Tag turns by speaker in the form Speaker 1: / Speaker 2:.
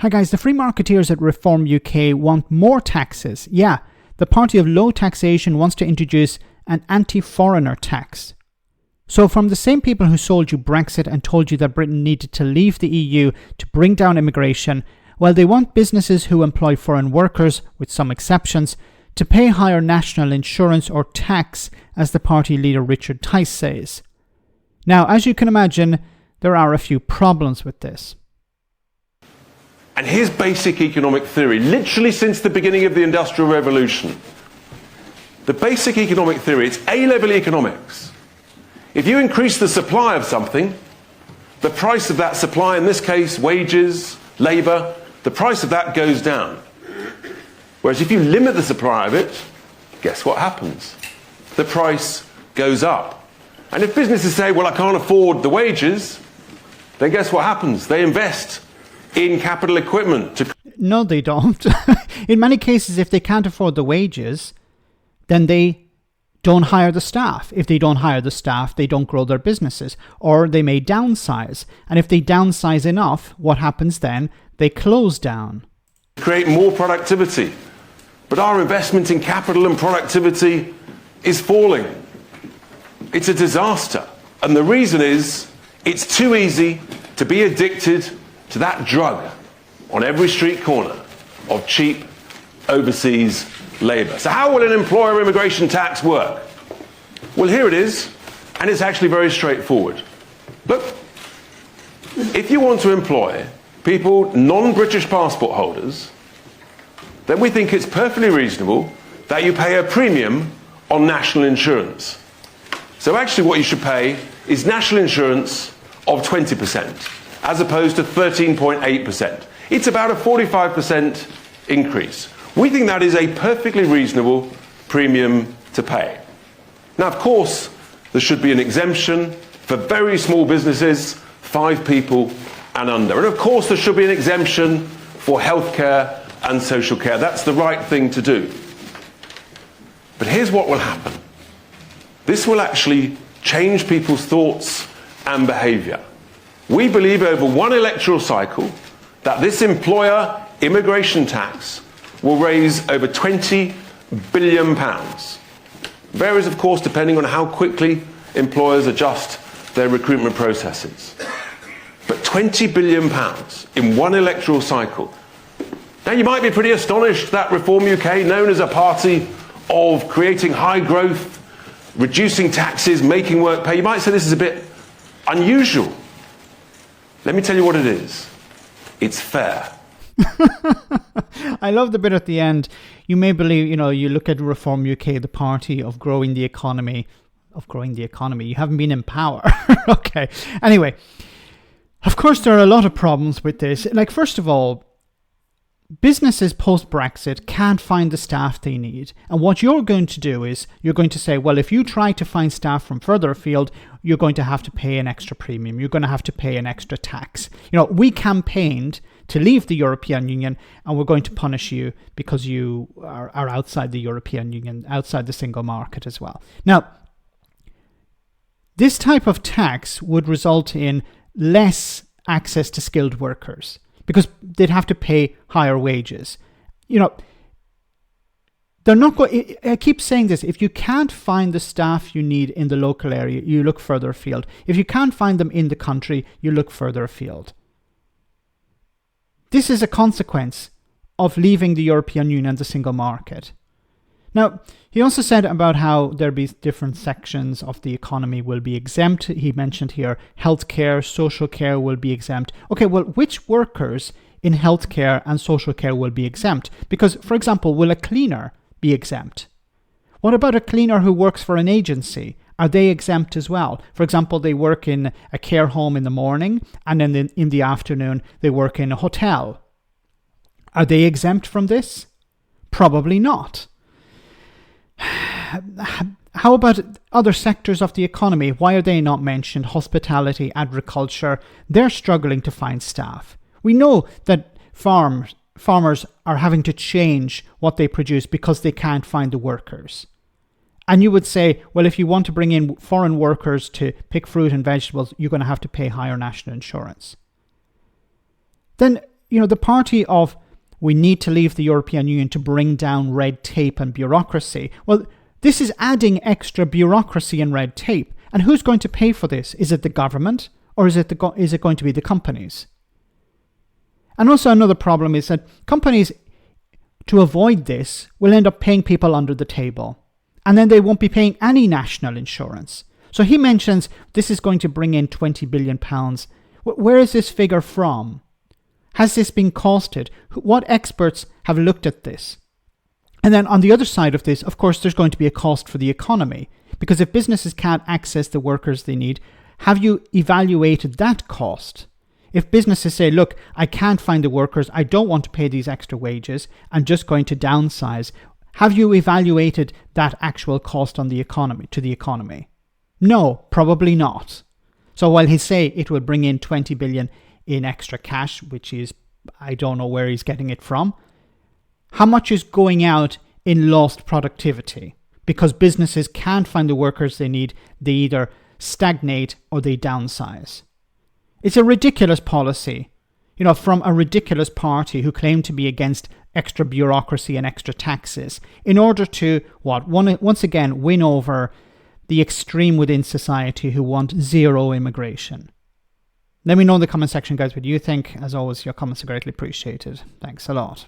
Speaker 1: Hi guys, the free marketeers at Reform UK want more taxes. Yeah, the party of low taxation wants to introduce an anti-foreigner tax. So from the same people who sold you Brexit and told you that Britain needed to leave the EU to bring down immigration, well, they want businesses who employ foreign workers, with some exceptions, to pay higher national insurance or tax, as the party leader Richard Tice says. Now, as you can imagine, there are a few problems with this.
Speaker 2: And here's basic economic theory, literally since the beginning of the Industrial Revolution. The basic economic theory, it's A-level economics. If you increase the supply of something, the price of that supply, in this case wages, labour, the price of that goes down. Whereas if you limit the supply of it, guess what happens? The price goes up. And if businesses say, well, I can't afford the wages, then guess what happens? They invest in capital equipment.
Speaker 1: No, they don't. In many cases, if they can't afford the wages, then they don't hire the staff. If they don't hire the staff, they don't grow their businesses, or they may downsize. And if they downsize enough, what happens then? They close down.
Speaker 2: Create more productivity. But our investment in capital and productivity is falling. It's a disaster. And the reason is, it's too easy to be addicted to that drug on every street corner of cheap overseas labour. So how will an employer immigration tax work? Well, here it is, and it's actually very straightforward. Look, if you want to employ people, non-British passport holders, then we think it's perfectly reasonable that you pay a premium on national insurance. So actually what you should pay is national insurance of 20%. as opposed to 13.8%. It's about a 45% increase. We think that is a perfectly reasonable premium to pay. Now, of course, there should be an exemption for very small businesses, 5 people and under. And of course, there should be an exemption for healthcare and social care. That's the right thing to do. But here's what will happen. This will actually change people's thoughts and behaviour. We believe over one electoral cycle that this employer immigration tax will raise over £20 billion. Varies, of course, depending on how quickly employers adjust their recruitment processes. But £20 billion in one electoral cycle. Now, you might be pretty astonished that Reform UK, known as a party of creating high growth, reducing taxes, making work pay, you might say this is a bit unusual. Let me tell you what it is. It's fair.
Speaker 1: I love the bit at the end. You may believe, you look at Reform UK, the party of growing the economy. You haven't been in power. Okay. Anyway, of course, there are a lot of problems with this. Like, first of all, businesses post-Brexit can't find the staff they need. And what you're going to do is you're going to say, well, if you try to find staff from further afield, you're going to have to pay an extra premium. You're going to have to pay an extra tax. We campaigned to leave the European Union, and we're going to punish you because you are outside the European Union, outside the single market as well. Now, this type of tax would result in less access to skilled workers, because they'd have to pay higher wages. They're not going. I keep saying this: if you can't find the staff you need in the local area, you look further afield. If you can't find them in the country, you look further afield. This is a consequence of leaving the European Union and the single market. Now, he also said about how there'll be different sections of the economy will be exempt. He mentioned here healthcare, social care will be exempt. Okay, well, which workers in healthcare and social care will be exempt? Because, for example, will a cleaner be exempt? What about a cleaner who works for an agency? Are they exempt as well? For example, they work in a care home in the morning, and then in the afternoon they work in a hotel. Are they exempt from this? Probably not. How about other sectors of the economy? Why are they not mentioned? Hospitality, agriculture, they're struggling to find staff. We know that farmers are having to change what they produce because they can't find the workers. And you would say, well, if you want to bring in foreign workers to pick fruit and vegetables, you're going to have to pay higher national insurance. Then the party of we need to leave the European Union to bring down red tape and bureaucracy. Well, this is adding extra bureaucracy and red tape. And who's going to pay for this? Is it the government or is it going to be the companies? And also another problem is that companies, to avoid this, will end up paying people under the table. And then they won't be paying any national insurance. So he mentions this is going to bring in £20 billion. Where is this figure from? Has this been costed? What experts have looked at this? And then on the other side of this, of course, there's going to be a cost for the economy. Because if businesses can't access the workers they need, have you evaluated that cost? If businesses say, look, I can't find the workers, I don't want to pay these extra wages, I'm just going to downsize, have you evaluated that actual cost on the economy, to the economy? No, probably not. So while he say it will bring in 20 billion in extra cash, which is, I don't know where he's getting it from, how much is going out in lost productivity? Because businesses can't find the workers they need, they either stagnate or they downsize. It's a ridiculous policy, from a ridiculous party who claim to be against extra bureaucracy and extra taxes in order to, once again, win over the extreme within society who want zero immigration. Let me know in the comment section, guys, what you think. As always, your comments are greatly appreciated. Thanks a lot.